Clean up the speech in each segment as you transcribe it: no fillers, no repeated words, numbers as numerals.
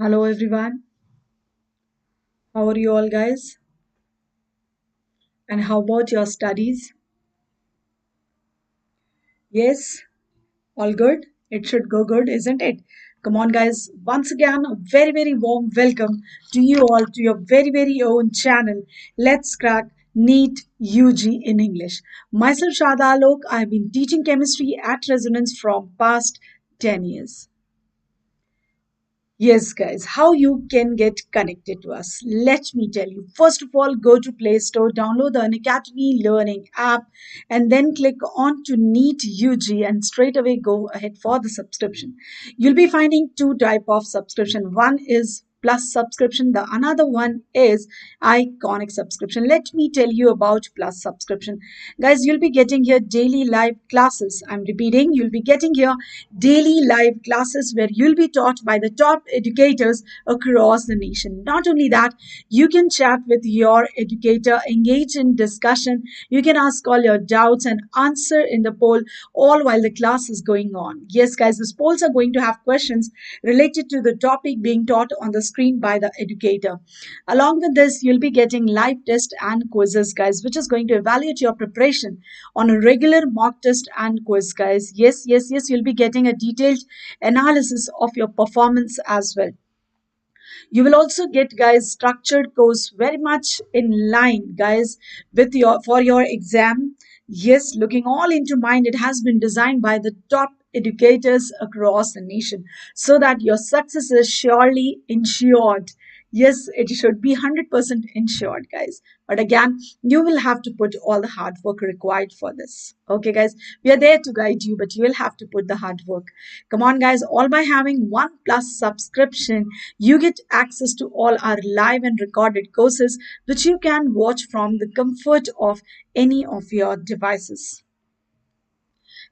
Hello everyone. How are you all guys? And how about your studies? Yes, all good. It should go good, isn't it? Come on guys. Once again, a very warm welcome to you all to your very own channel. Let's crack NEET UG in English. Myself Sharada Alok. I have been teaching chemistry at Resonance from past 10 years. Yes, guys, how you can get connected to us. Let me tell you. First of all, go to Play Store, download the Unacademy Learning app, and then click on to NEET UG and straight away go ahead for the subscription. You'll be finding two type of subscription. One is plus subscription. The another one is iconic subscription. Let me tell you about plus subscription. Guys, you'll be getting here daily live classes. I'm repeating, you'll be getting here daily live classes where you'll be taught by the top educators across the nation. Not only that, you can chat with your educator, engage in discussion, you can ask all your doubts and answer in the poll all while the class is going on. Yes, guys, these polls are going to have questions related to the topic being taught on the screen by the educator. Along with this, you'll be getting live tests and quizzes, guys, which is going to evaluate your preparation on a regular mock test and quiz, guys. Yes, you'll be getting a detailed analysis of your performance as well. You will also get, guys, structured course very much in line, guys, with your for your exam. Yes, looking all into mind, it has been designed by the top educators across the nation so that your success is surely ensured. Yes, it should be 100% ensured, guys. But again, you will have to put all the hard work required for this. Okay, guys, we are there to guide you, but you will have to put the hard work. Come on, guys, all by having one plus subscription, you get access to all our live and recorded courses, which you can watch from the comfort of any of your devices.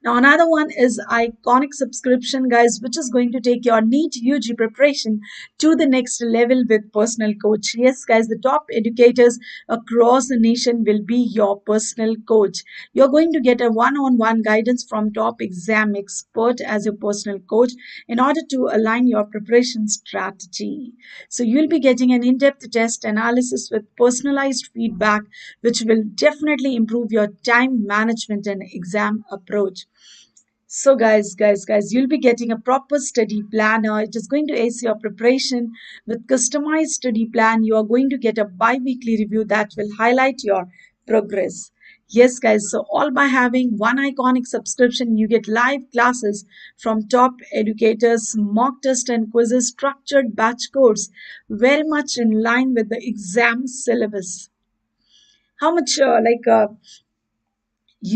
Now, another one is iconic subscription, guys, which is going to take your NEET UG preparation to the next level with personal coach. Yes, guys, the top educators across the nation will be your personal coach. You're going to get a one-on-one guidance from top exam expert as your personal coach in order to align your preparation strategy. So you'll be getting an in-depth test analysis with personalized feedback, which will definitely improve your time management and exam approach. So guys, you'll be getting a proper study planner. It is going to ace your preparation with customized study plan. You are going to get a bi-weekly review that will highlight your progress. Yes, guys, so all by having one iconic subscription, you get live classes from top educators, mock test and quizzes, structured batch course, very much in line with the exam syllabus. How much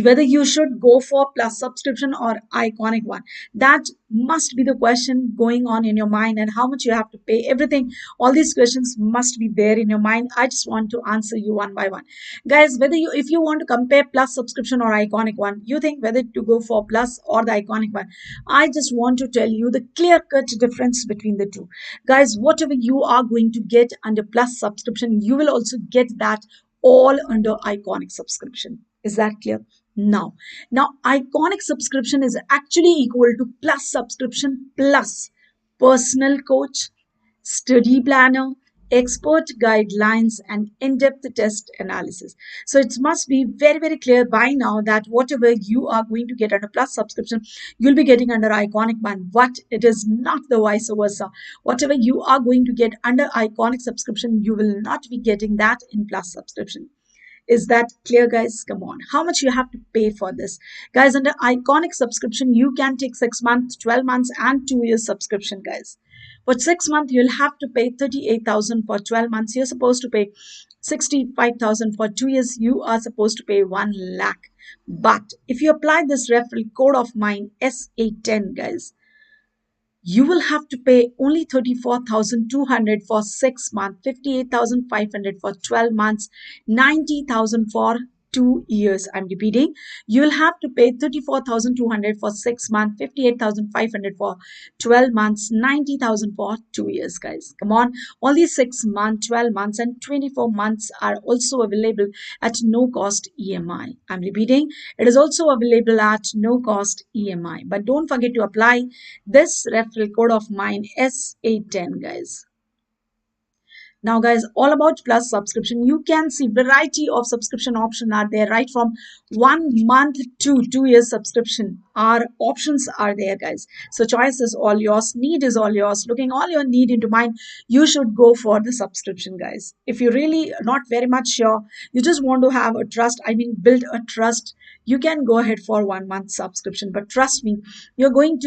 whether you should go for plus subscription or iconic one, that must be the question going on in your mind, and how much you have to pay, everything, all these questions must be there in your mind. I just want to answer you one by one, guys. Whether you, if you want to compare plus subscription or iconic one, you think whether to go for plus or the iconic one, I just want to tell you the clear cut difference between the two, guys. Whatever you are going to get under plus subscription, you will also get that all under iconic subscription. Is that clear? Now, iconic subscription is actually equal to plus subscription plus personal coach, study planner, expert guidelines, and in-depth test analysis. So it must be very clear by now that whatever you are going to get under plus subscription, you'll be getting under iconic one. But it is not the vice versa. Whatever you are going to get under iconic subscription, you will not be getting that in plus subscription. Is that clear, guys? Come on. How much you have to pay for this? Guys, under iconic subscription, you can take 6 months, 12 months, and 2 years subscription, guys. For 6 months, you'll have to pay 38,000. For 12 months, you're supposed to pay 65,000. For 2 years, you are supposed to pay 1 lakh. But if you apply this referral code of mine, SA10, guys, you will have to pay only 34,200 for 6 months, 58,500 for 12 months, 90,000 for 2 years. I'm repeating, you'll have to pay 34,200 for 6 months, 58,500 for 12 months, 90,000 for 2 years, guys. Come on, all these 6 months, 12 months, and 24 months are also available at no cost EMI. I'm repeating, it is also available at no cost EMI. But don't forget to apply this referral code of mine S810, guys. Now, guys, all about plus subscription. You can see variety of subscription options are there, right from 1 month to 2 years subscription. Our options are there, guys. So choice is all yours. Need is all yours. Looking all your need into mind, you should go for the subscription, guys. If you really not very much sure, you just want to have a trust, I mean, build a trust, you can go ahead for 1 month subscription. But trust me, you are going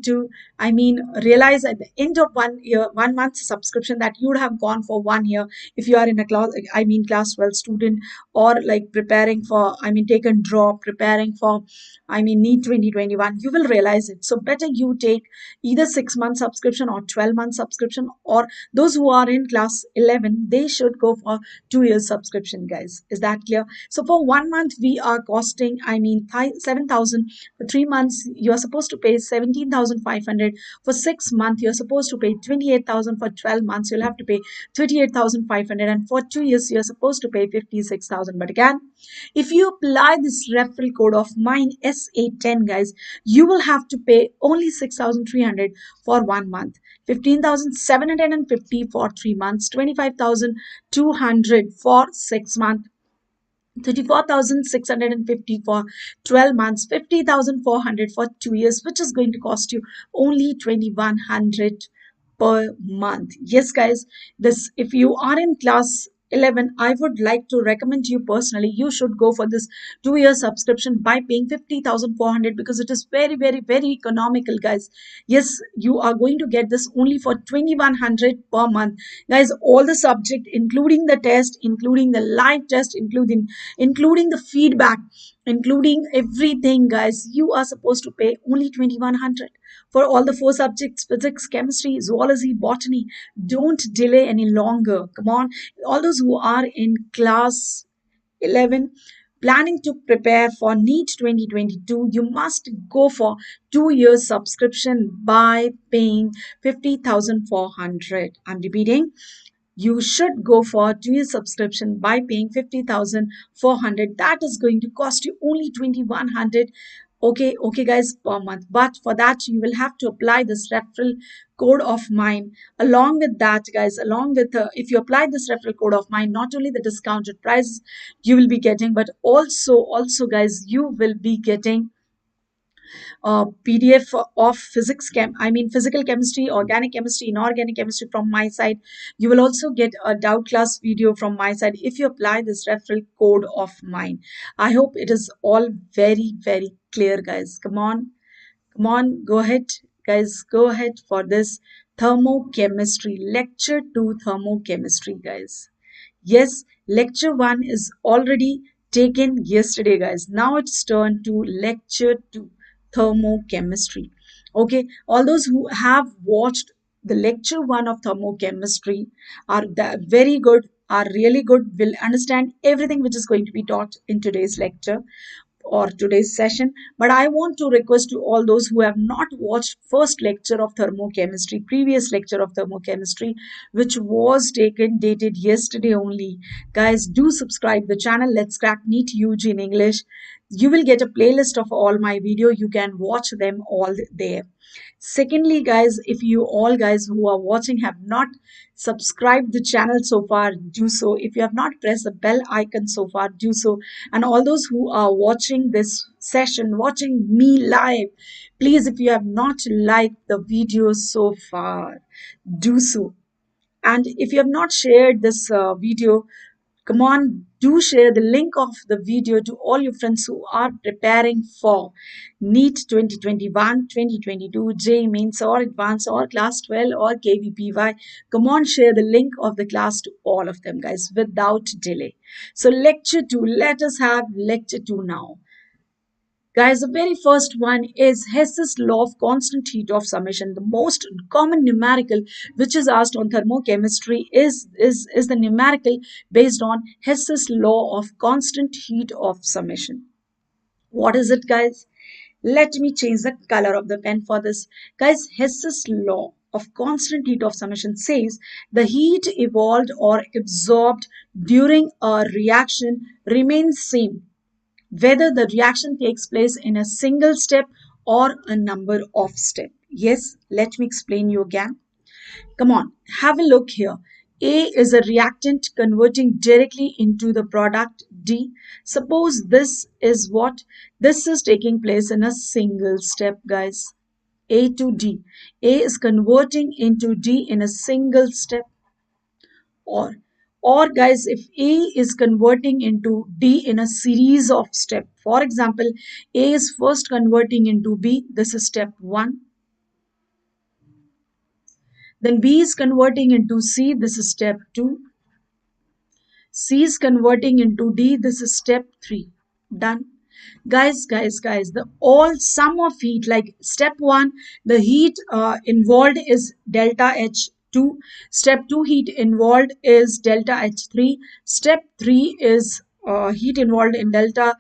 to, I mean, realize at the end of 1 year, 1 month subscription that you would have gone for 1 year if you are in a class, I mean, class 12 student, or like preparing for, I mean, take and drop, preparing for, I mean, NEET 2021, you will realize it. So better you take either 6 month subscription or 12 month subscription, or those who are in class 11, they should go for 2 years subscription, guys. Is that clear? So for 1 month, we are costing, I mean, 7,000. For 3 months, you are supposed to pay 17,500. For 6 months, you're supposed to pay 28,000. For 12 months, you'll have to pay 38,500. And for 2 years, you're supposed to pay 56,000. But again, if you apply this referral code of mine S810, guys, you will have to pay only 6,300 for 1 month, 15,750 for 3 months, 25,200 for 6 months, 34,650 for 12 months, 50,400 for 2 years, which is going to cost you only 2,100 per month. Yes, guys, this, if you are in class 11, I would like to recommend you personally, you should go for this 2 year subscription by paying 50,400, because it is very, very, very economical, guys. Yes, you are going to get this only for 2,100 per month, guys. All the subject, including the test, including the live test, including the feedback, including everything, guys, you are supposed to pay only 2,100 for all the 4 subjects: physics, chemistry, zoology, botany. Don't delay any longer. Come on, all those who are in class 11 planning to prepare for NEET 2022, you must go for 2 year subscription by paying 50,400. I'm repeating, you should go for 2 year subscription by paying 50,400. That is going to cost you only 2,100. Okay, guys, per month. But for that, you will have to apply this referral code of mine. Along with that, guys, along with if you apply this referral code of mine, not only the discounted prices you will be getting, but also, guys, you will be getting PDF of physical chemistry, organic chemistry, inorganic chemistry from my side. You will also get a doubt class video from my side if you apply this referral code of mine. I hope it is all very, very clear, guys. Come on, go ahead, guys. Go ahead for this thermochemistry, lecture 2 thermochemistry, guys. Yes, lecture 1 is already taken yesterday, guys. Now it's turned to lecture 2, thermochemistry. Okay, all those who have watched the lecture 1 of thermochemistry are very good, are really good, will understand everything which is going to be taught in today's lecture or today's session. But I want to request to all those who have not watched first lecture of thermochemistry, previous lecture of thermochemistry, which was taken dated yesterday only, guys, do subscribe the channel. Let's crack NEET UG in English. You will get a playlist of all my video. You can watch them all there. Secondly, guys, if you all guys who are watching have not subscribed the channel so far, do so. If you have not pressed the bell icon so far, do so. And all those who are watching this session, watching me live, please, if you have not liked the video so far, do so. And if you have not shared this video, come on, do share the link of the video to all your friends who are preparing for NEET 2021, 2022, JEE Mains or Advanced or Class 12 or KVPY. Come on, share the link of the class to all of them, guys, without delay. So lecture 2, let us have lecture 2 now. Guys, the very first one is Hess's law of constant heat of summation. The most common numerical which is asked on thermochemistry is the numerical based on Hess's law of constant heat of summation. What is it, guys? Let me change the color of the pen for this. Guys, Hess's law of constant heat of summation says the heat evolved or absorbed during a reaction remains same whether the reaction takes place in a single step or a number of steps. Yes, let me explain you again. Come on, have a look here. A is a reactant converting directly into the product D. Suppose this is what? This is taking place in a single step, guys. A to D. A is converting into D in a single step. Or guys, if A is converting into D in a series of steps. For example, A is first converting into B. This is step 1. Then B is converting into C. This is step 2. C is converting into D. This is step 3. Done. Guys, the all sum of heat, like step 1, the heat involved is delta H2. Step 2, heat involved is delta H3. Step 3 is heat involved in delta,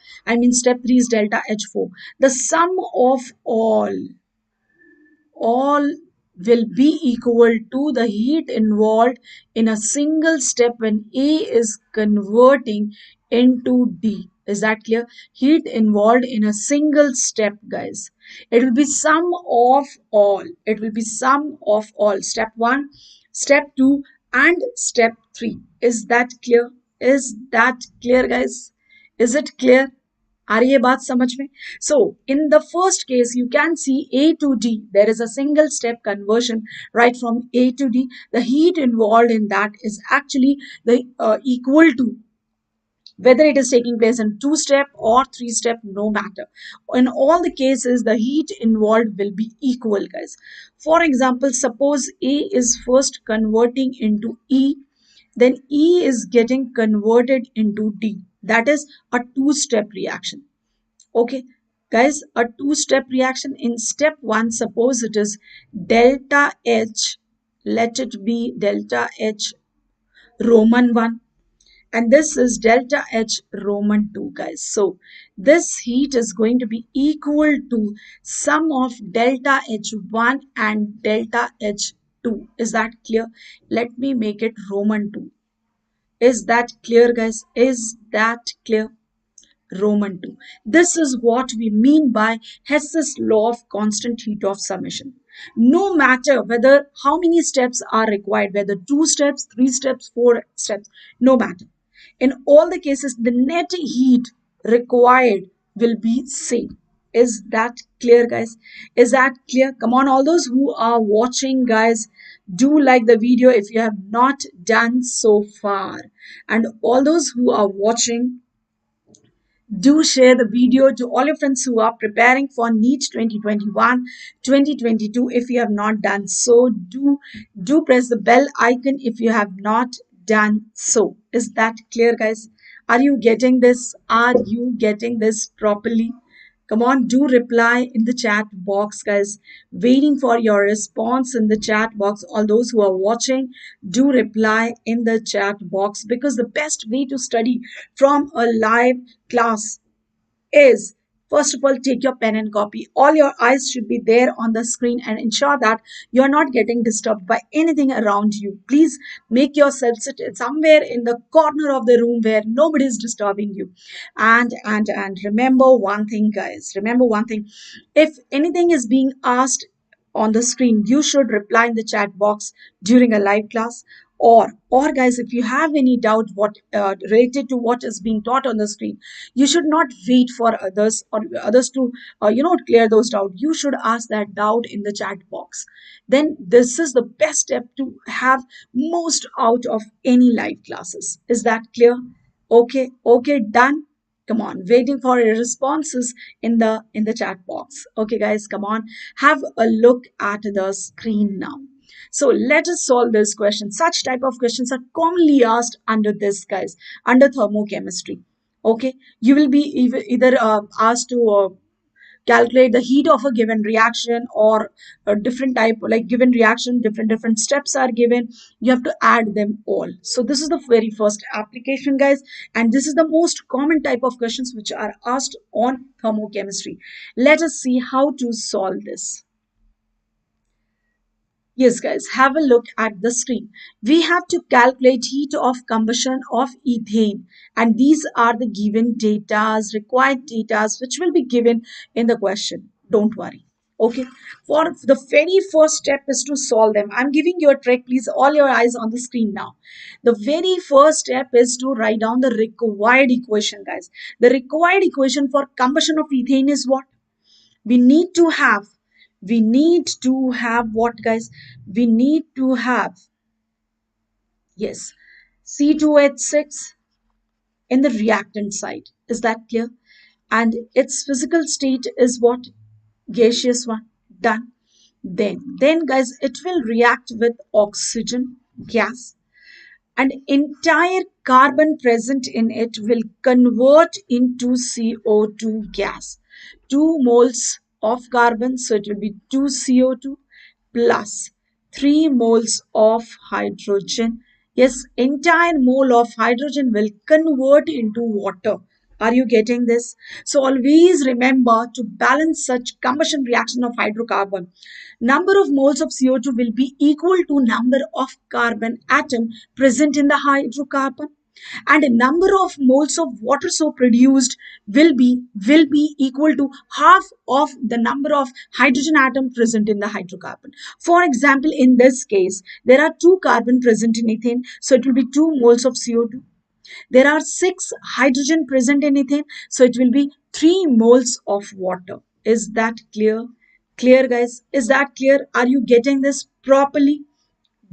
step 3 is delta H4. The sum of all will be equal to the heat involved in a single step when A is converting into D. Is that clear? Heat involved in a single step, guys. It will be sum of all. It will be sum of all. Step 1, step 2, and step 3. Is that clear? Is that clear, guys? Is it clear? आ रही है बात समझ में? So in the first case, you can see A to D. There is a single step conversion right from A to D. The heat involved in that is actually the equal to whether it is taking place in 2-step or 3-step, no matter. In all the cases, the heat involved will be equal, guys. For example, suppose A is first converting into E, then E is getting converted into D. That is a 2-step reaction. Okay, guys, a 2-step reaction. In step 1, suppose it is delta H, let it be delta H Roman 1, and this is delta H Roman 2, guys. So this heat is going to be equal to sum of delta H1 and delta H2. Is that clear? Let me make it Roman 2. Is that clear, guys? Is that clear? Roman 2. This is what we mean by Hess's law of constant heat of summation. No matter whether how many steps are required, whether 2 steps, 3 steps, 4 steps, no matter. In all the cases, the net heat required will be same. Is that clear, guys? Is that clear? Come on, all those who are watching, guys, do like the video if you have not done so far. And all those who are watching, do share the video to all your friends who are preparing for NEET 2021, 2022. If you have not done so, do press the bell icon if you have not done so. Is that clear, guys? Are you getting this? Are you getting this properly? Come on, do reply in the chat box, guys. Waiting for your response in the chat box. All those who are watching, do reply in the chat box, because the best way to study from a live class is, first of all, take your pen and copy. All your eyes should be there on the screen, and ensure that you're not getting disturbed by anything around you. Please make yourself sit somewhere in the corner of the room where nobody is disturbing you. And remember one thing, guys. Remember one thing. If anything is being asked on the screen, you should reply in the chat box during a live class. Or guys, if you have any doubt what related to what is being taught on the screen, you should not wait for others to clear those doubts. You should ask that doubt in the chat box. Then this is the best step to have most out of any live classes. Is that clear? Okay, done. Come on, waiting for your responses in the chat box. Okay, guys, come on, have a look at the screen now. So let us solve this question. Such type of questions are commonly asked under this, guys, under thermochemistry. Okay, you will be either asked to calculate the heat of a given reaction, or a different type, like given reaction, different steps are given, you have to add them all. So this is the very first application, guys, and this is the most common type of questions which are asked on thermochemistry. Let us see how to solve this. Yes, guys, have a look at the screen. We have to calculate heat of combustion of ethane, and these are the given datas, required datas, which will be given in the question. Don't worry. Okay, for the very first step is to solve them. I'm giving you a trick. Please, all your eyes on the screen now. The very first step is to write down the required equation, guys. The required equation for combustion of ethane is what? we need to have we need to have what, guys? We need to have, yes, C2H6 in the reactant side. Is that clear? And its physical state is what? Gaseous one. Done. Then guys, it will react with oxygen gas, and entire carbon present in it will convert into CO2 gas. 2 moles of carbon, so it will be 2 CO2 plus 3 moles of hydrogen. Yes, entire mole of hydrogen will convert into water. Are you getting this? So always remember to balance such combustion reaction of hydrocarbon. Number of moles of CO2 will be equal to number of carbon atom present in the hydrocarbon, and a number of moles of water so produced will be equal to half of the number of hydrogen atom present in the hydrocarbon. For example, in this case, there are 2 carbon present in ethane, so it will be 2 moles of CO2. There are 6 hydrogen present in ethane, so it will be 3 moles of water. Is that clear? Clear, guys? Is that clear? Are you getting this properly?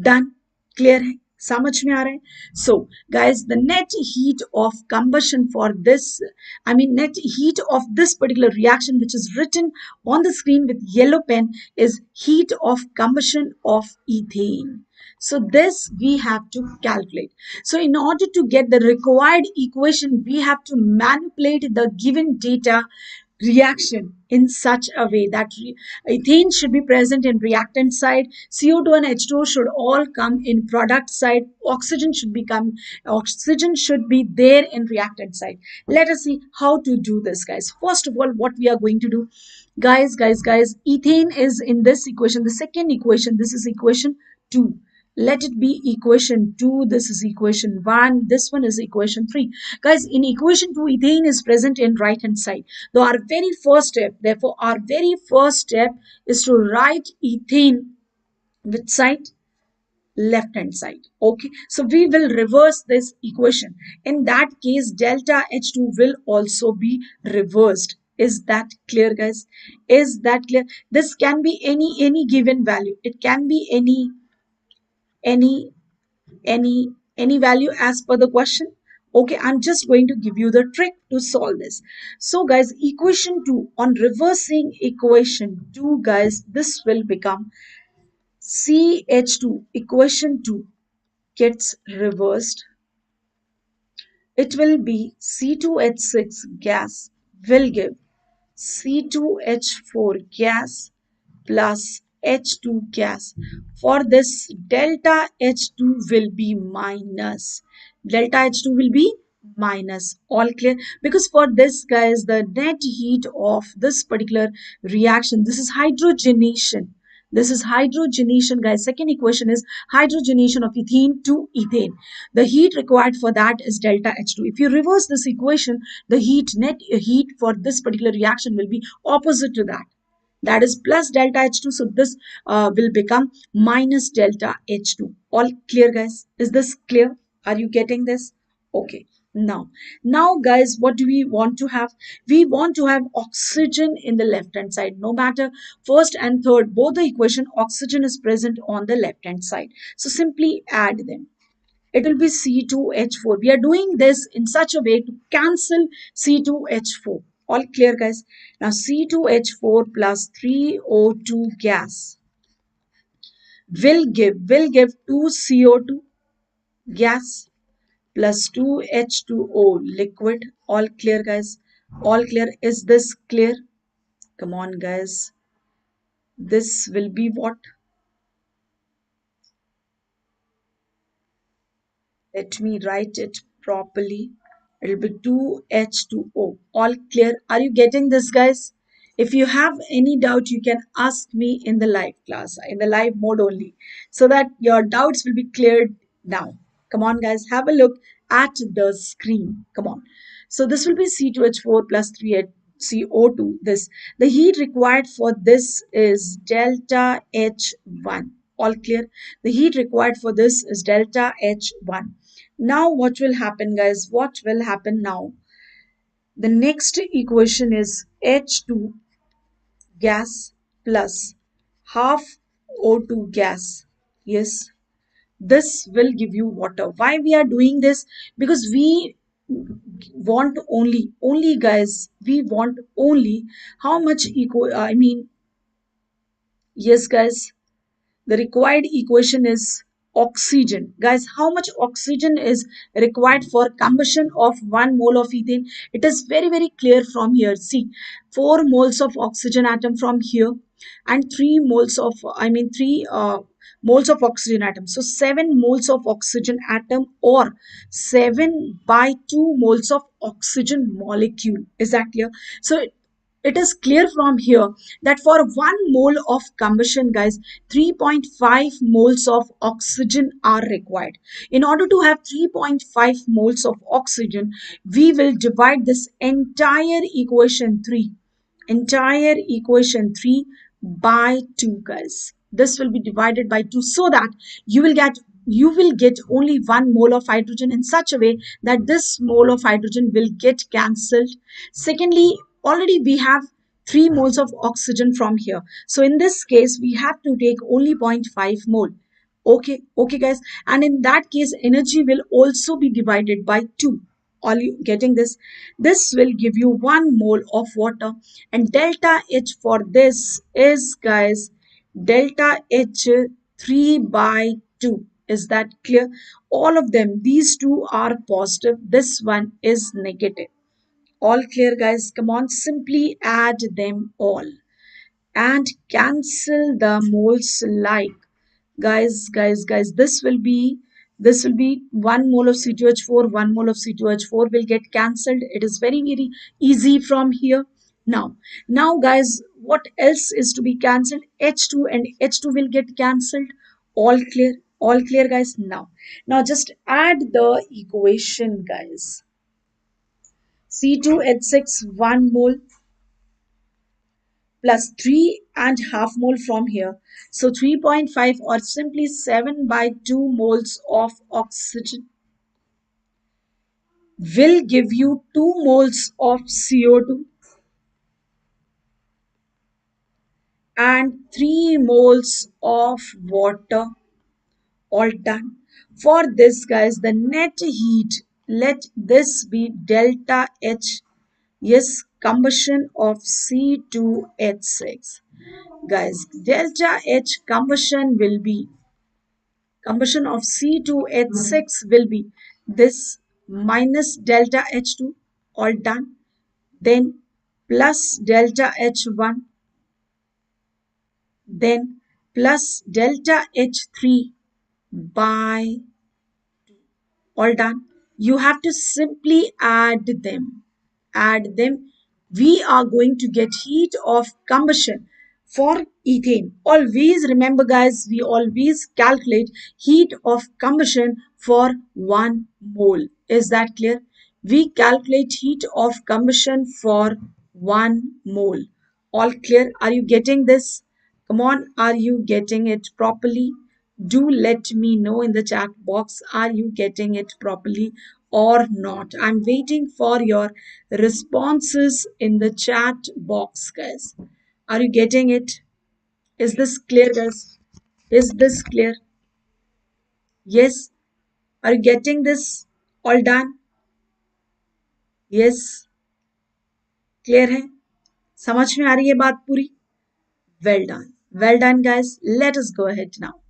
Done? Clear है? समझ में आ रहा है? So guys, the net heat of combustion for this, I mean net heat of this particular reaction, which is written on the screen with yellow pen, is heat of combustion of ethane. So this we have to calculate. So in order to get the required equation, we have to manipulate the given data reaction in such a way that ethane should be present in reactant side, CO2 and H2O should all come in product side, oxygen should be there in reactant side. Let us see how to do this, guys. First of all, what we are going to do, guys, ethane is in this equation, the second equation. This is equation 2. Let it be equation 2. This is equation 1. This one is equation 3. Guys, in equation 2, ethane is present in right hand side. So our very first step, therefore, our very first step is to write ethane which side? Left hand side. Okay, so we will reverse this equation. In that case, delta H2 will also be reversed. Is that clear, guys? Is that clear? This can be any given value. It can be any any value as per the question. Okay, I'm just going to give you the trick to solve this. So guys, equation 2, on reversing equation 2, guys, this will become CH2. Equation 2 gets reversed. It will be C2H6 gas will give C2H4 gas plus H2 gas. For this, delta H2 will be minus. Delta H2 will be minus. All clear? Because for this, guys, the net heat of this particular reaction, this is hydrogenation. This is hydrogenation, guys. Second equation is hydrogenation of ethene to ethane. The heat required for that is delta H2. If you reverse this equation, the net heat for this particular reaction will be opposite to that. That is plus delta H2. So this will become minus delta H2. All clear, guys? Is this clear? Are you getting this? Okay. Now guys, what do we want to have? We want to have oxygen in the left hand side. No matter first and third, both the equation, oxygen is present on the left hand side. So simply add them. It will be C2H4. We are doing this in such a way to cancel C2H4. All clear, guys? Now C2H4 plus 3O2 gas will give 2 CO2 gas plus 2 H2O liquid. All clear, guys? All clear? Is this clear? Come on, guys. This will be what? Let me write it properly. It will be 2H2O. All clear? Are you getting this, guys? If you have any doubt, you can ask me in the live class, in the live mode only, so that your doubts will be cleared now. Come on, guys, have a look at the screen. Come on. So this will be C2H4 plus 3CO2. This the heat required for this is delta H1. All clear? The heat required for this is delta H1. Now what will happen, guys? What will happen now? The next equation is H2 gas plus half O2 gas. Yes, this will give you water. Why we are doing this? Because we want only guys, we want only how much equal, I mean, yes, guys, the required equation is oxygen. Guys, how much oxygen is required for combustion of 1 mole of ethane? It is very, very clear from here. See, 4 moles of oxygen atom from here and 3 moles of, 3 moles of oxygen atom. So 7 moles of oxygen atom or 7 by 2 moles of oxygen molecule. Is that clear? So it is clear from here that for 1 mole of combustion, guys, 3.5 moles of oxygen are required. In order to have 3.5 moles of oxygen, we will divide this entire equation 3 by 2, guys. This will be divided by 2 so that you will get only 1 mole of hydrogen in such a way that this mole of hydrogen will get cancelled. Secondly, already we have 3 moles of oxygen from here. So in this case, we have to take only 0.5 mole. Okay, guys. And in that case, energy will also be divided by 2. Are you getting this? This will give you 1 mole of water. And delta H for this is, guys, delta H 3 by 2. Is that clear? All of them, these two are positive. This one is negative. All clear, guys? Come on, simply add them all and cancel the moles like, guys, this will be 1 mole of C2H4, 1 mole of C2H4 will get cancelled. It is very, very easy from here. Now, guys, what else is to be cancelled? H2 and H2 will get cancelled. All clear, guys. Now just add the equation, guys. C2H6 1 mole plus 3.5 mole from here. So 3.5 or simply 7 by 2 moles of oxygen will give you 2 moles of CO2 and 3 moles of water. All done. For this, guys, the net heat, let this be delta H. Yes, combustion of C2H6. Guys, delta H combustion of C2H6 will be this minus delta H2, all done. Then plus delta H1, then plus delta H3 by, all done. You have to simply add them. We are going to get heat of combustion for ethane. Always remember, guys, we always calculate heat of combustion for 1 mole. Is that clear? We calculate heat of combustion for 1 mole. All clear? Are you getting this? Come on, are you getting it properly? Do let me know in the chat box, are you getting it properly or not? I'm waiting for your responses in the chat box, guys. Are you getting it? Is this clear, guys? Is this clear? Yes. Are you getting this? All done? Yes. Clear है? समझ में आ रही है बात पूरी? Well done. Well done, guys. Let us go ahead now.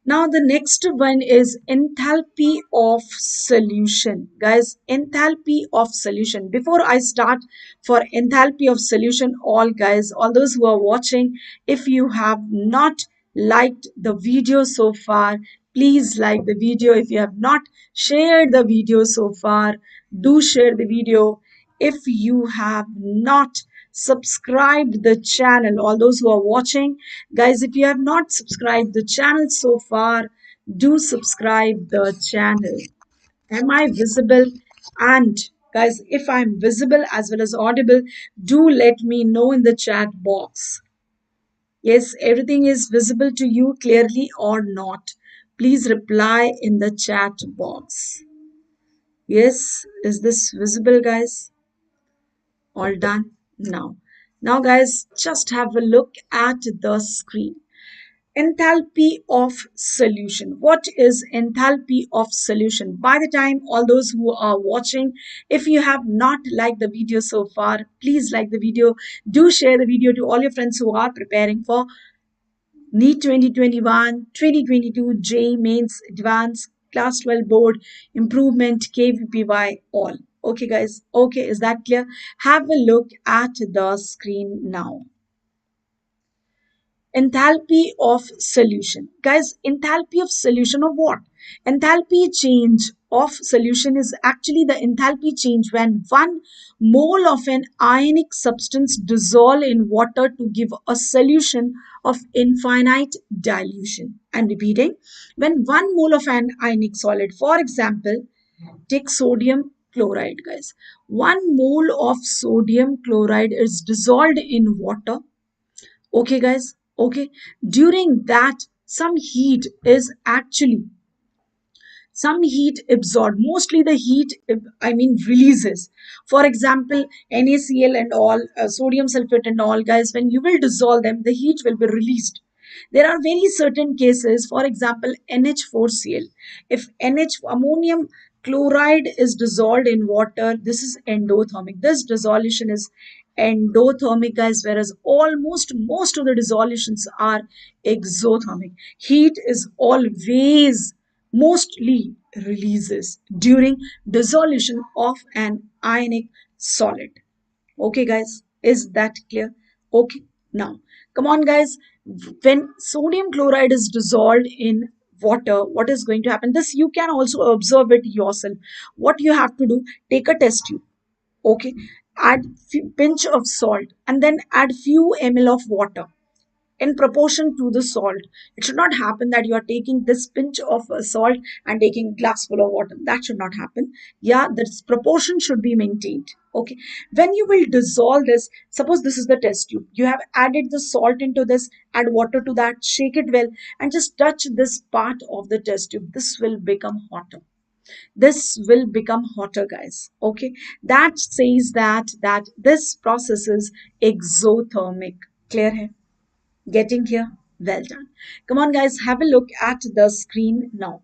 Now the next one is enthalpy of solution. Guys, enthalpy of solution. Before I start for enthalpy of solution, all guys, all those who are watching, if you have not liked the video so far, please like the video. If you have not shared the video so far, do share the video. If you have not subscribed the channel, all those who are watching, guys, if you have not subscribed the channel so far, do subscribe the channel. Am I visible? And guys, if I'm visible as well as audible, do let me know in the chat box. Yes, everything is visible to you clearly or not. Please reply in the chat box. Yes, is this visible, guys? All done now. Now, guys, just have a look at the screen. Enthalpy of solution. What is enthalpy of solution? By the time all those who are watching, if you have not liked the video so far, please like the video. Do share the video to all your friends who are preparing for NEET 2021, 2022, J Mains, Advanced, Class 12 Board, Improvement, KVPY, all. Okay, guys. Okay, is that clear? Have a look at the screen now. Enthalpy of solution. Guys, enthalpy of solution of what? Enthalpy change of solution is actually the enthalpy change when 1 mole of an ionic substance dissolve in water to give a solution of infinite dilution. I'm repeating. When 1 mole of an ionic solid, for example, take sodium chloride, guys. 1 mole of sodium chloride is dissolved in water. Okay, guys. Okay. During that, some heat absorbed. Mostly the heat, releases. For example, NaCl and all, sodium sulfate and all, guys, when you will dissolve them, the heat will be released. There are very certain cases, for example, NH4Cl. If ammonium chloride is dissolved in water, this is endothermic. This dissolution is endothermic, guys, whereas almost most of the dissolutions are exothermic. Heat is always mostly releases during dissolution of an ionic solid. Okay, guys, is that clear? Okay, now come on, guys. When sodium chloride is dissolved in water, what is going to happen? This you can also observe it yourself. What you have to do, take a test tube. Okay, add pinch of salt and then add few ml of water in proportion to the salt. It should not happen that you are taking this pinch of salt and taking glass full of water. That should not happen. Yeah, this proportion should be maintained. Okay. When you will dissolve this, suppose this is the test tube. You have added the salt into this, add water to that, shake it well, and just touch this part of the test tube. This will become hotter. This will become hotter, guys. Okay. That says that this process is exothermic. Clear here? Getting here? Well done. Come on, guys, have a look at the screen now.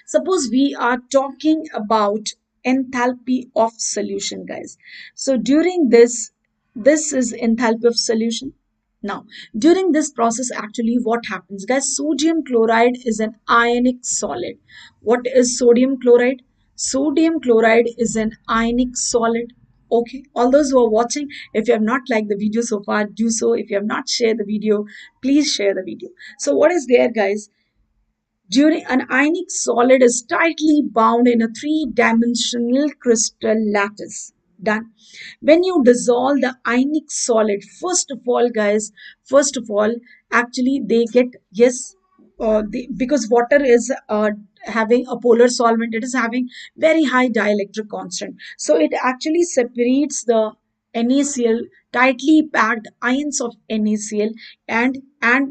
Suppose we are talking about enthalpy of solution, guys. So during this is enthalpy of solution. Now, during this process, actually, what happens, guys? Sodium chloride is an ionic solid. What is sodium chloride? Sodium chloride is an ionic solid. Okay, all those who are watching, if you have not liked the video so far, do so. If you have not shared the video, please share the video. So what is there, guys? During an ionic solid is tightly bound in a three-dimensional crystal lattice. Done. When you dissolve the ionic solid, first of all, guys, actually they get, yes, because water is having a polar solvent, it is having very high dielectric constant. So it actually separates the NaCl, tightly packed ions of NaCl, and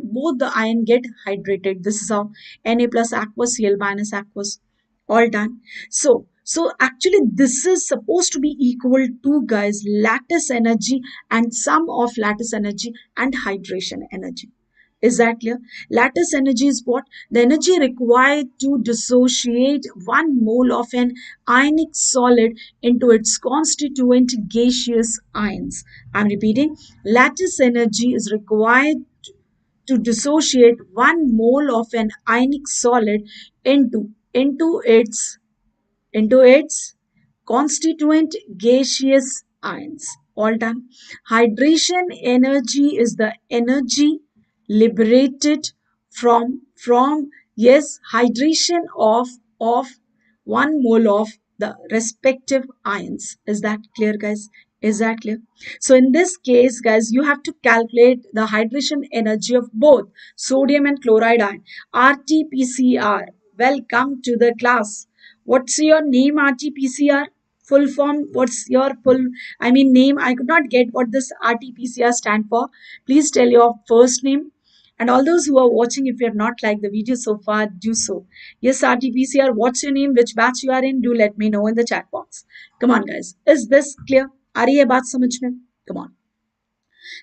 both the ion get hydrated. This is how Na plus aqueous, Cl minus aqueous, all done. So actually this is supposed to be equal to, guys, lattice energy and sum of lattice energy and hydration energy. Is that clear? Lattice energy is what? The energy required to dissociate 1 mole of an ionic solid into its constituent gaseous ions. I'm repeating. Lattice energy is required to dissociate 1 mole of an ionic solid into its constituent gaseous ions. All done. Hydration energy is the energy liberated from yes, hydration of 1 mole of the respective ions. Is that clear, guys? Is that clear? So in this case, guys, you have to calculate the hydration energy of both sodium and chloride ion. RT-PCR. Welcome to the class. What's your name, RT-PCR? Full form? What's your name? I could not get what this RT-PCR stand for. Please tell your first name. And all those who are watching, if you have not liked the video so far, do so. Yes, RT-PCR, what's your name? Which batch you are in? Do let me know in the chat box. Come on, guys. Is this clear? आ रही है बात समझ में? Come on.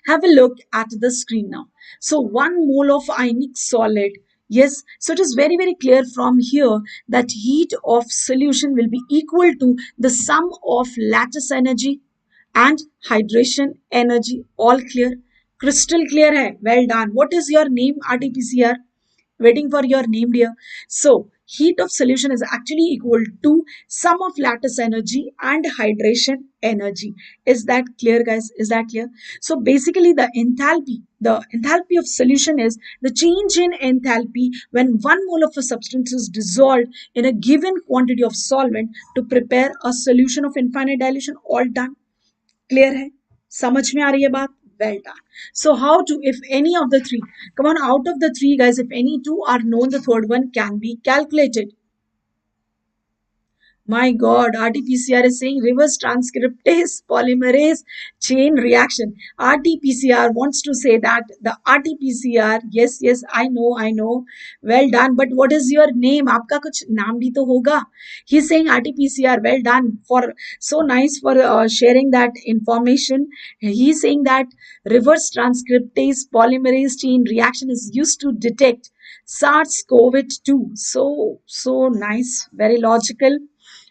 Have a look at the screen now. So 1 mole of ionic solid. Yes, so it is very, very clear from here that heat of solution will be equal to the sum of lattice energy and hydration energy. All clear? Crystal clear hai? Well done. What is your name, RT-PCR? Waiting for your name, dear. So heat of solution is actually equal to sum of lattice energy and hydration energy. Is that clear, guys? Is that clear? So basically the enthalpy of solution is the change in enthalpy when 1 mole of a substance is dissolved in a given quantity of solvent to prepare a solution of infinite dilution. All done. Clear है? समझ में आ रही है बात? Well done. So how to, if any of the three, come on, out of the three, guys, if any two are known, the third one can be calculated. My God, RT-PCR is saying reverse transcriptase polymerase chain reaction. RT-PCR wants to say that the RT-PCR, yes, yes, I know. Well done. But what is your name? आपका कुछ नाम भी तो होगा. He's saying RT-PCR. Well done. For so nice for sharing that information. He's saying that reverse transcriptase polymerase chain reaction is used to detect SARS-CoV-2. So nice. Very logical.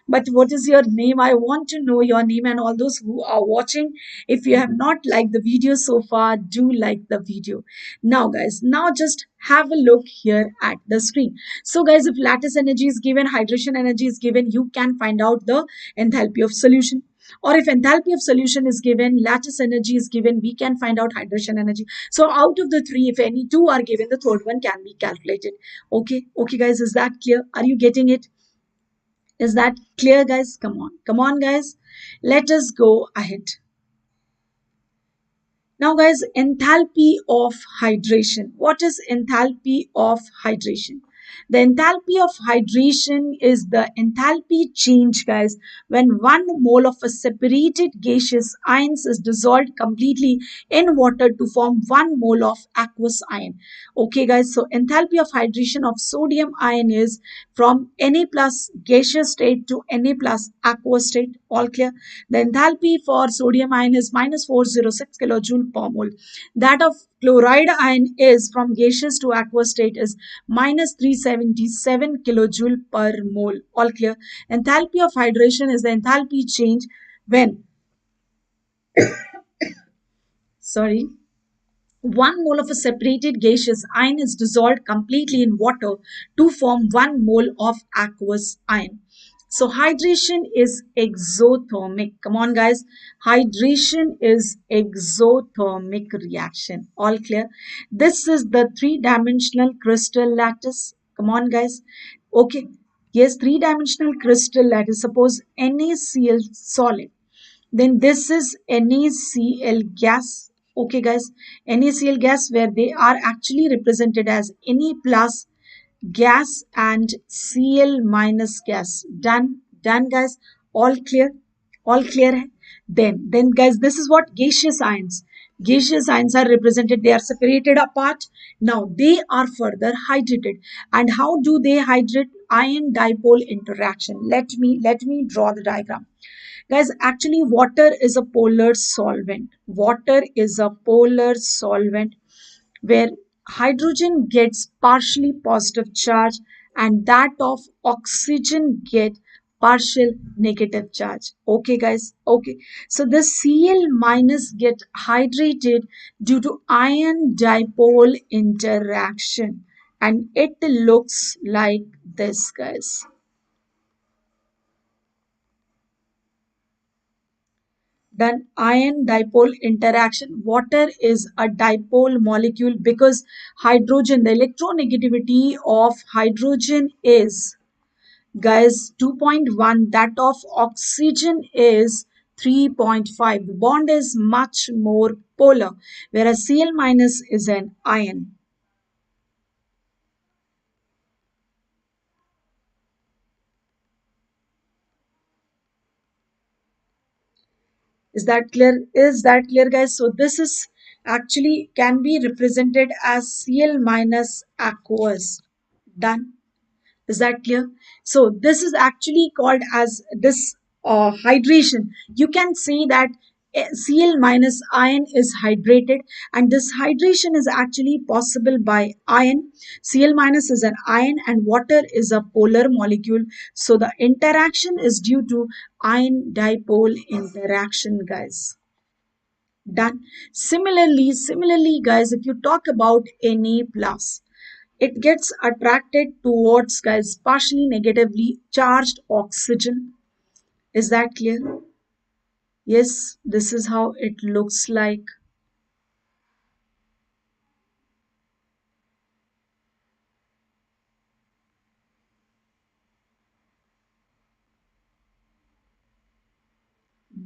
But what is your name? I want to know your name, and all those who are watching, if you have not liked the video so far, do like the video. Now, guys, now just have a look here at the screen. So, guys, if lattice energy is given, hydration energy is given, you can find out the enthalpy of solution. Or if enthalpy of solution is given, lattice energy is given, we can find out hydration energy. So out of the three, if any two are given, the third one can be calculated. Okay, guys, is that clear? Are you getting it? Is that clear, guys? Come on, guys. Let us go ahead. Now, guys, enthalpy of hydration. What is enthalpy of hydration? The enthalpy of hydration is the enthalpy change, guys, when 1 mole of a separated gaseous ions is dissolved completely in water to form 1 mole of aqueous ion. Okay, guys, so enthalpy of hydration of sodium ion is from Na plus gaseous state to Na plus aqueous state. All clear? The enthalpy for sodium ion is minus 406 kilojoule per mole. That of chloride ion is from gaseous to aqueous state is minus 377 kilojoule per mole. All clear? Enthalpy of hydration is the enthalpy change when 1 mole of a separated gaseous ion is dissolved completely in water to form 1 mole of aqueous ion. So hydration is exothermic. Come on, guys. Hydration is exothermic reaction. All clear? This is the three-dimensional crystal lattice. Come on, guys. Okay. Yes, three-dimensional crystal lattice. Suppose NaCl solid. Then this is NaCl gas. Okay, guys. NaCl gas where they are actually represented as Na plus gas and Cl minus gas. Done, guys. All clear? All clear hai? Then guys, this is what gaseous ions. Gaseous ions are represented. They are separated apart. Now they are further hydrated. And how do they hydrate? Ion dipole interaction. Let me draw the diagram. Guys, actually water is a polar solvent. Water is a polar solvent where hydrogen gets partially positive charge and that of oxygen get partial negative charge. Okay, guys. Okay. So the Cl minus get hydrated due to ion dipole interaction. And it looks like this, guys. Then ion dipole interaction. Water is a dipole molecule because hydrogen, the electronegativity of hydrogen is, guys, 2.1. That of oxygen is 3.5. The bond is much more polar, whereas Cl minus is an ion. Is that clear? Is that clear, guys? So this is actually can be represented as Cl minus aqueous. Done. Is that clear? So this is actually called as this hydration. You can say that Cl minus ion is hydrated, and this hydration is actually possible by ion. Cl minus is an ion and water is a polar molecule. So the interaction is due to ion dipole interaction, guys. Done. Similarly, guys, if you talk about Na plus, it gets attracted towards, guys, partially negatively charged oxygen. Is that clear? Yes, this is how it looks like.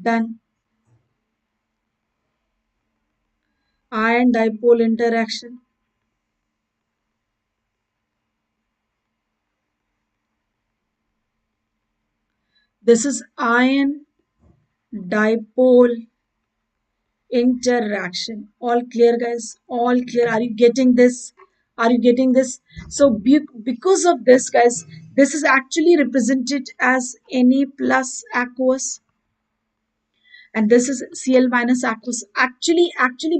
Done. Ion dipole interaction. This is ion dipole interaction. All clear, guys? All clear. Are you getting this? Are you getting this? So because of this, guys, this is actually represented as Na plus aqueous, and this is Cl minus aqueous. Actually,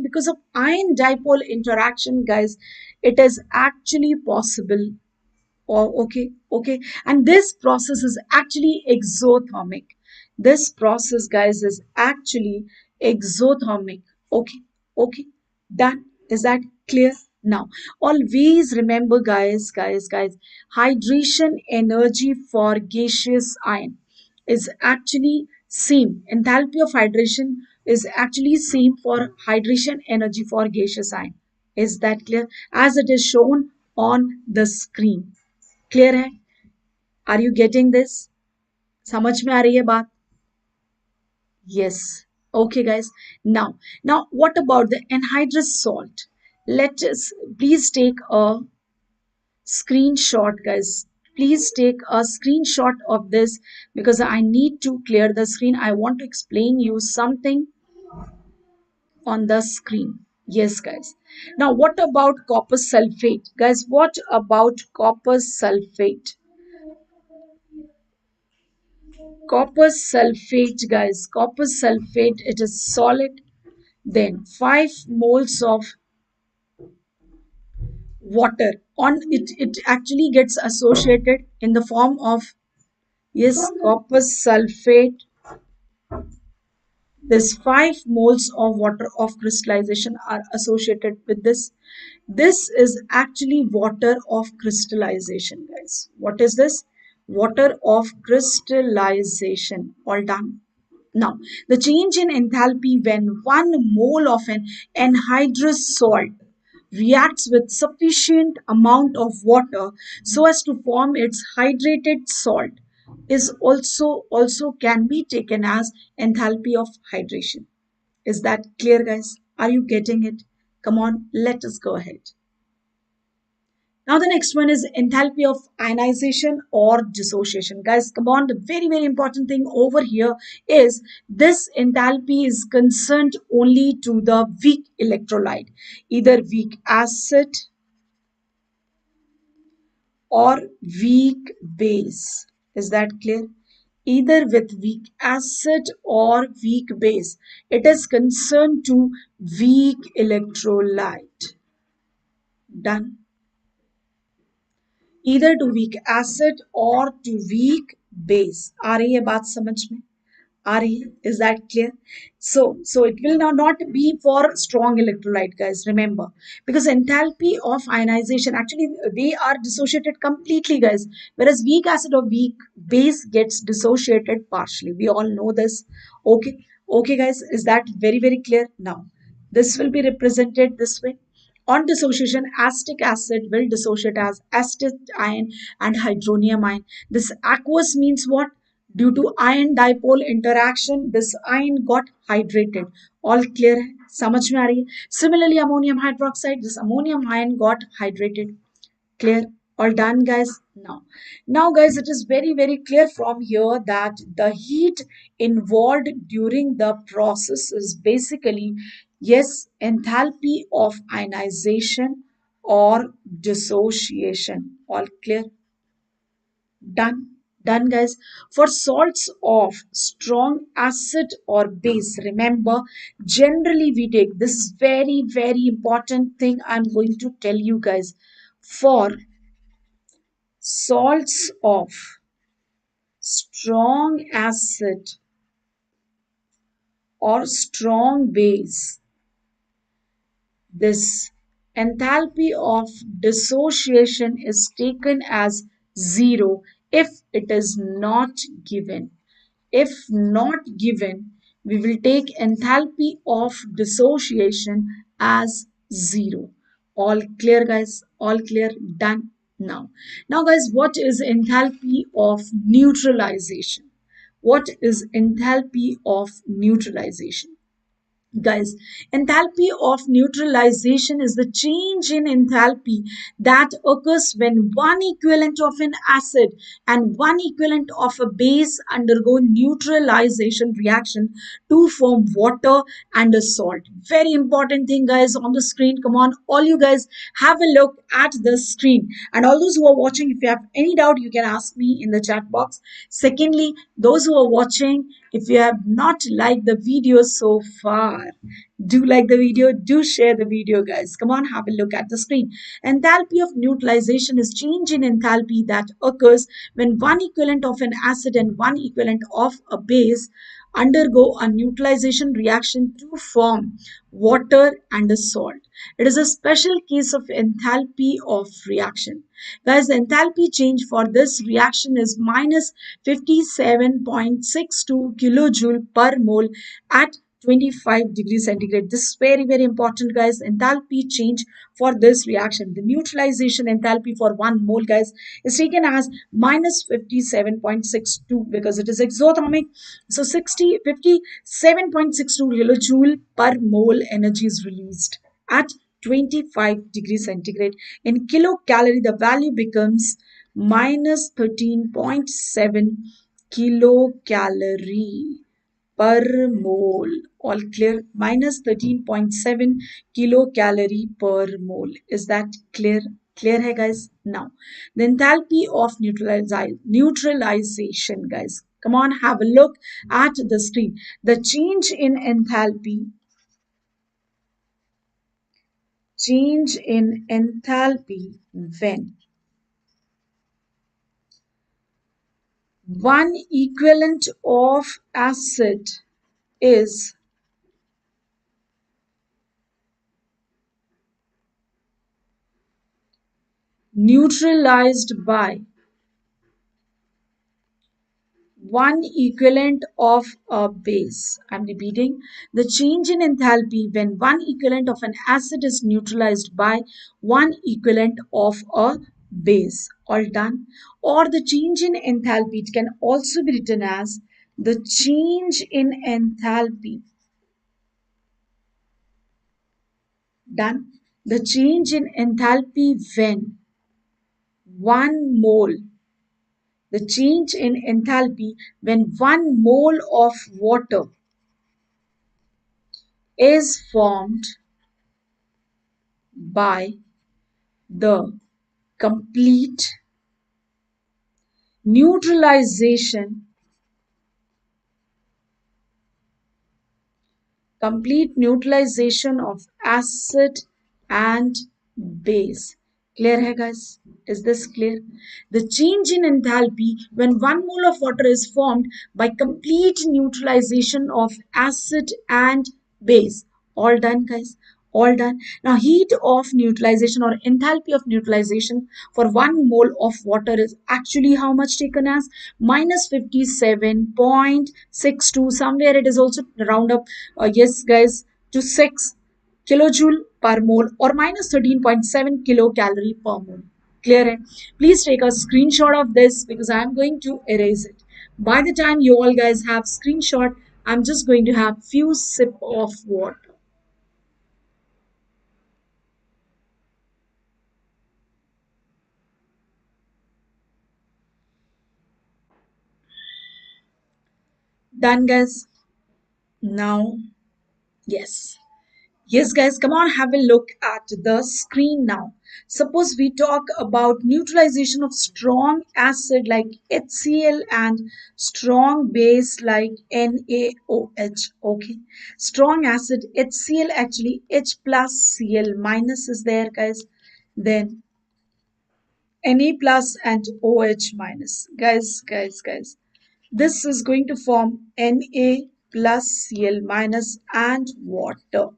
because of ion dipole interaction, guys, it is actually possible. Oh, okay. And this process is actually exothermic. This process, guys, is actually exothermic. Okay. Done. Is that clear? Now, always remember, guys, hydration energy for gaseous ion is actually same. Enthalpy of hydration is actually same for hydration energy for gaseous ion. Is that clear? As it is shown on the screen. Clear है? Are you getting this? समझ में आ रही है बात? Yes. Okay, guys. Now what about the anhydrous salt? Let us please take a screenshot, guys. Please take a screenshot of this because I need to clear the screen. I want to explain you something on the screen. Yes, guys. Now what about copper sulfate? Guys, what about copper sulfate? Copper sulfate, guys, copper sulfate, it is solid. Then 5 moles of water on it, it actually gets associated in the form of, yes, copper sulfate. This 5 moles of water of crystallization are associated with this. This is actually water of crystallization, guys. What is this? Water of crystallization. All done. Now, the change in enthalpy when 1 mole of an anhydrous salt reacts with sufficient amount of water so as to form its hydrated salt is also can be taken as enthalpy of hydration. Is that clear, guys? Are you getting it? Come on, let us go ahead. Now the next one is enthalpy of ionization or dissociation. Guys, come on, the very important thing over here is this enthalpy is concerned only to the weak electrolyte, either weak acid or weak base. Is that clear? Either with weak acid or weak base. It is concerned to weak electrolyte. Done. Either to weak acid or to weak base. आ रही है बात समझ में? आ रही है? Is that clear? So it will now not be for strong electrolyte, guys. Remember, because enthalpy of ionization actually they are dissociated completely, guys. Whereas weak acid or weak base gets dissociated partially. We all know this. Okay, okay, guys. Is that very clear? Now, this will be represented this way. On dissociation, acetic acid will dissociate as acetic ion and hydronium ion. This aqueous means what? Due to ion dipole interaction, this ion got hydrated. All clear है? समझ में आ रही है? Similarly, ammonium hydroxide, this ammonium ion got hydrated. Clear? All done, guys? Now, guys, it is very clear from here that the heat involved during the process is basically, yes, enthalpy of ionization or dissociation. All clear? Done, guys. For salts of strong acid or base, remember, generally we take this is very important thing I'm going to tell you, guys. For salts of strong acid or strong base, this enthalpy of dissociation is taken as 0 if it is not given. If not given, we will take enthalpy of dissociation as 0. All clear, guys? All clear? Done. Now, guys, what is enthalpy of neutralization? What is enthalpy of neutralization? Guys, enthalpy of neutralization is the change in enthalpy that occurs when one equivalent of an acid and one equivalent of a base undergo neutralization reaction to form water and a salt. Very important thing, guys, on the screen. Come on, all you guys have a look at the screen. And all those who are watching, if you have any doubt, you can ask me in the chat box. Secondly, those who are watching, if you have not liked the video so far, do like the video, do share the video, guys. Come on, have a look at the screen. Enthalpy of neutralization is change in enthalpy that occurs when one equivalent of an acid and one equivalent of a base undergo a neutralization reaction to form water and a salt. It is a special case of enthalpy of reaction. Guys, the enthalpy change for this reaction is minus 57.62 kilojoule per mole at 25 degrees centigrade. This is very important, guys. Enthalpy change for this reaction. The neutralization enthalpy for 1 mole, guys, is taken as minus 57.62 because it is exothermic. So 57.62 kilojoule per mole energy is released at 25 degrees centigrade. In kilocalorie, the value becomes minus 13.7 kilocalorie per mole. All clear? Minus 13.7 kilocalorie per mole. Is that clear? Clear hai, guys? Now, the enthalpy of neutralization, guys. Come on, have a look at the screen. The change in enthalpy when one equivalent of acid is neutralized by one equivalent of a base. I'm repeating, the change in enthalpy when one equivalent of an acid is neutralized by one equivalent of a base. All done? Or the change in enthalpy, it can also be written as the change in enthalpy. Done? The change in enthalpy when one mole, the change in enthalpy when 1 mole of water is formed by the complete neutralization of acid and base. Clear hai guys? Is this clear? The change in enthalpy when 1 mole of water is formed by complete neutralization of acid and base. All done guys? All done. Now heat of neutralization or enthalpy of neutralization for 1 mole of water is actually how much taken as? Minus 57.62. Somewhere it is also round up, yes guys, to 6 kilojoule per mole or minus 13.7 kilocalorie per mole. Clear it? Please take a screenshot of this because I am going to erase it. By the time you all guys have screenshot, I'm just going to have few sip of water. Done guys? Now, yes. Yes, guys, come on, have a look at the screen now. Suppose we talk about neutralization of strong acid like HCl and strong base like NaOH. Okay, strong acid HCl actually H plus Cl minus is there, guys. Then Na plus and OH minus. Guys. This is going to form Na plus Cl minus and water.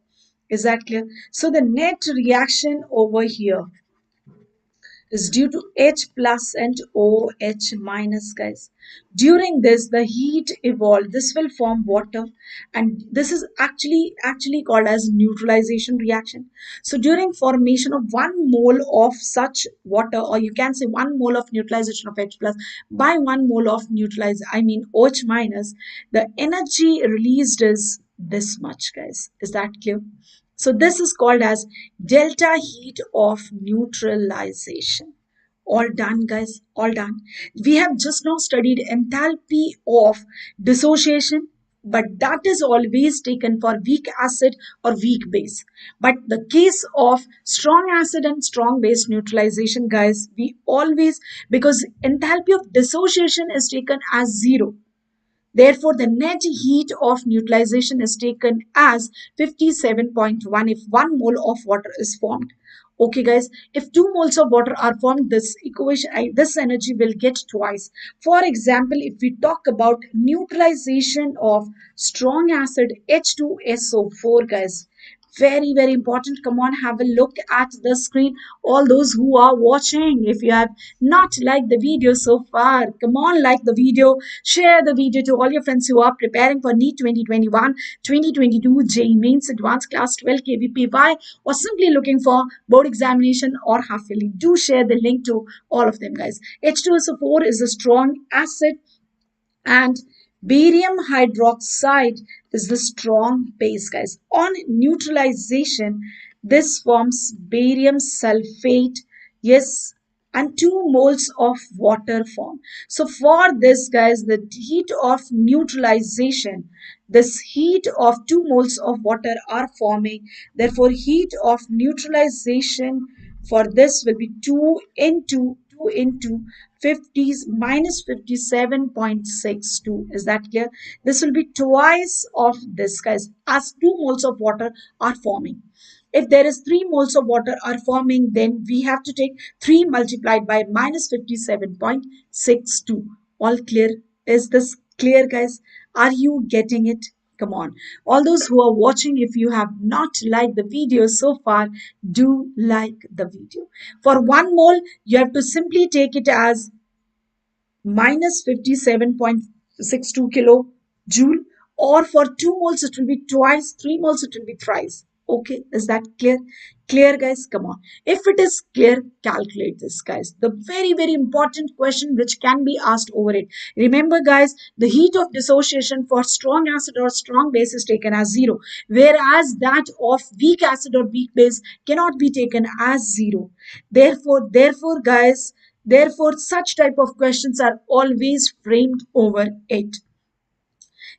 Is that clear? So the net reaction over here is due to H plus and OH minus, guys. During this, the heat evolved. This will form water, and this is actually called as neutralization reaction. So during formation of 1 mole of such water, or you can say 1 mole of neutralization of H plus by 1 mole of I mean OH minus, the energy released is this much, guys. Is that clear? So this is called as delta heat of neutralization. All done, guys. All done. We have just now studied enthalpy of dissociation, but that is always taken for weak acid or weak base. But the case of strong acid and strong base neutralization, guys, we always, because enthalpy of dissociation is taken as 0. Therefore, the net heat of neutralization is taken as 57.1 if 1 mole of water is formed. Okay, guys, if 2 moles of water are formed, this equation, this energy will get twice. For example, if we talk about neutralization of strong acid H2SO4, guys, very important. Come on, have a look at the screen. All those who are watching, if you have not liked the video so far, come on, like the video, share the video to all your friends who are preparing for NEET 2021 2022 JEE Mains Advanced Class 12 KVPY or simply looking for board examination or half yearly. Do share the link to all of them, guys. H2SO4 is a strong acid and barium hydroxide is the strong base, guys. On neutralization, this forms barium sulfate, yes, and 2 moles of water form. So for this, guys, the heat of neutralization, this heat of 2 moles of water are forming. Therefore, heat of neutralization for this will be 2 into 50 minus 57.62. Is that clear? This will be twice of this, guys, as 2 moles of water are forming. If there is 3 moles of water are forming, then we have to take 3 multiplied by minus 57.62. All clear? Is this clear, guys? Are you getting it? Come on. All those who are watching, if you have not liked the video so far, do like the video. For 1 mole, you have to simply take it as minus 57.62 kilojoule, or for 2 moles it will be twice, 3 moles it will be thrice. Okay, is that clear? Clear, guys? Come on. If it is clear, calculate this, guys. The very important question which can be asked over it. Remember, guys, the heat of dissociation for strong acid or strong base is taken as 0, whereas that of weak acid or weak base cannot be taken as 0. Therefore, guys, therefore, such type of questions are always framed over it.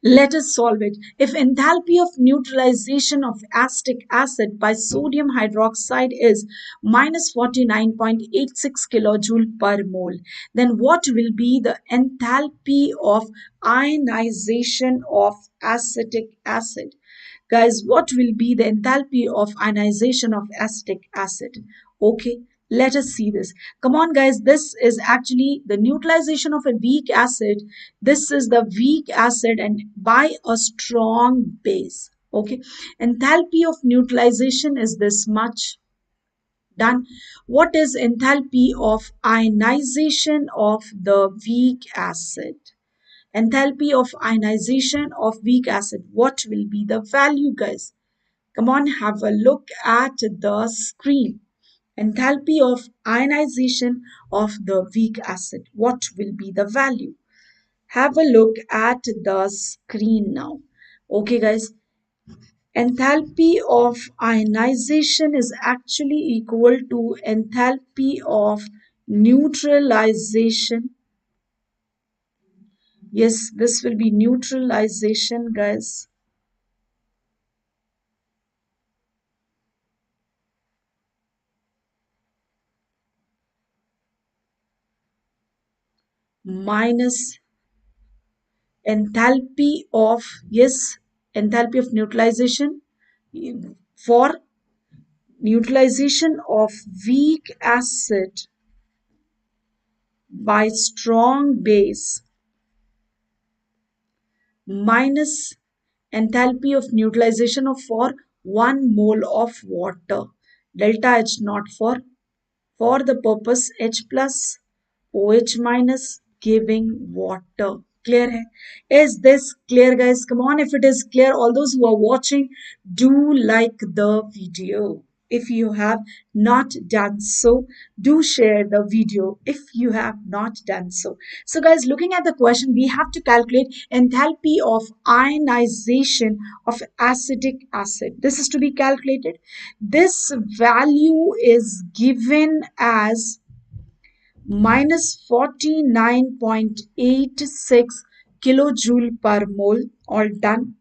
Let us solve it. If enthalpy of neutralization of acetic acid by sodium hydroxide is minus 49.86 kilojoule per mole, then what will be the enthalpy of ionization of acetic acid? Guys, what will be the enthalpy of ionization of acetic acid? Okay, Let us see this. Come on, guys. This is actually the neutralization of a weak acid. This is the weak acid and by a strong base. Okay. Enthalpy of neutralization is this much. Done. What is enthalpy of ionization of the weak acid? Enthalpy of ionization of weak acid. What will be the value, guys? Come on, have a look at the screen. Enthalpy of ionization of the weak acid. What will be the value? Have a look at the screen now. Okay, guys. Enthalpy of ionization is actually equal to enthalpy of neutralization. Yes, this will be neutralization, guys. Minus enthalpy of, yes, enthalpy of neutralization for neutralization of weak acid by strong base minus enthalpy of neutralization of for 1 mole of water. Delta H naught for the purpose H plus OH minus giving water. Clear hai? Is this clear, guys? Come on, if it is clear, all those who are watching, do like the video. If you have not done so, do share the video if you have not done so. So, guys, looking at the question, we have to calculate enthalpy of ionization of acetic acid. This is to be calculated. This value is given as minus 49.86 kilojoule per mole, all done.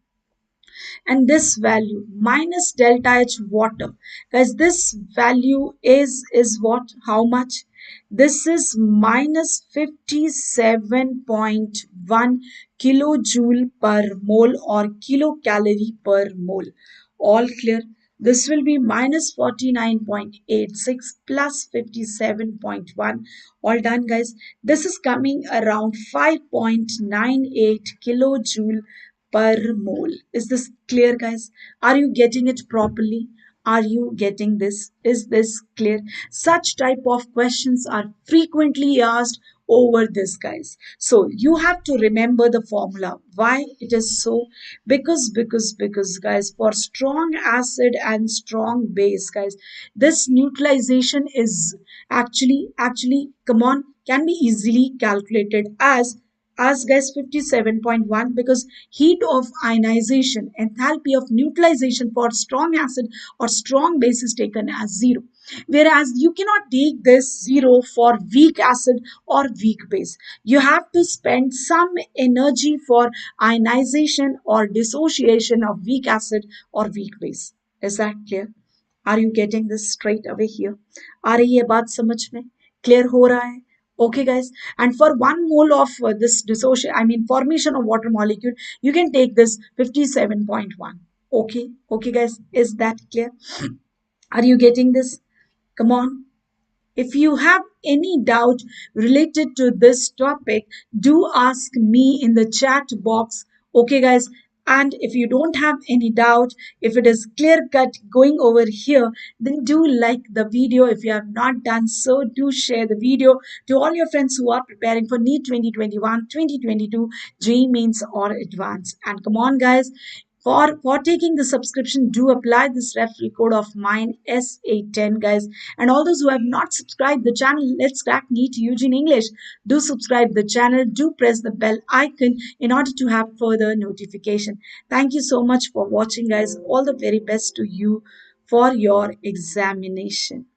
And this value minus delta H water, guys, this value is what, how much? This is minus 57.1 kilojoule per mole or kilocalorie per mole. All clear? This will be minus 49.86 plus 57.1. All done, guys. This is coming around 5.98 kilojoule per mole. Is this clear, guys? Are you getting it properly? Are you getting this? Is this clear? Such type of questions are frequently asked over this, guys. So you have to remember the formula. Why it is so? Because guys, for strong acid and strong base, guys, this neutralization is actually come on, can be easily calculated as guys 57.1, because heat of ionization, enthalpy of neutralization for strong acid or strong base is taken as 0. Whereas you cannot take this 0 for weak acid or weak base. You have to spend some energy for ionization or dissociation of weak acid or weak base. Is that clear? Are you getting this straight away here? आ रही है बात समझ में? Clear हो रहा है? Okay, guys. And for 1 mole of this dissociation, I mean formation of water molecule, you can take this 57.1. Okay, okay, guys. Is that clear? Are you getting this? Come on. If you have any doubt related to this topic, do ask me in the chat box. Okay, guys. And if you don't have any doubt, if it is clear cut going over here, then do like the video. If you have not done so, do share the video to all your friends who are preparing for NEET 2021, 2022, JEE Mains or Advanced. And come on, guys. For taking the subscription, do apply this referral code of mine SA10, guys. And all those who have not subscribed the channel, let's crack NEET UG in English. Do subscribe the channel. Do press the bell icon in order to have further notification. Thank you so much for watching, guys. All the very best to you for your examination.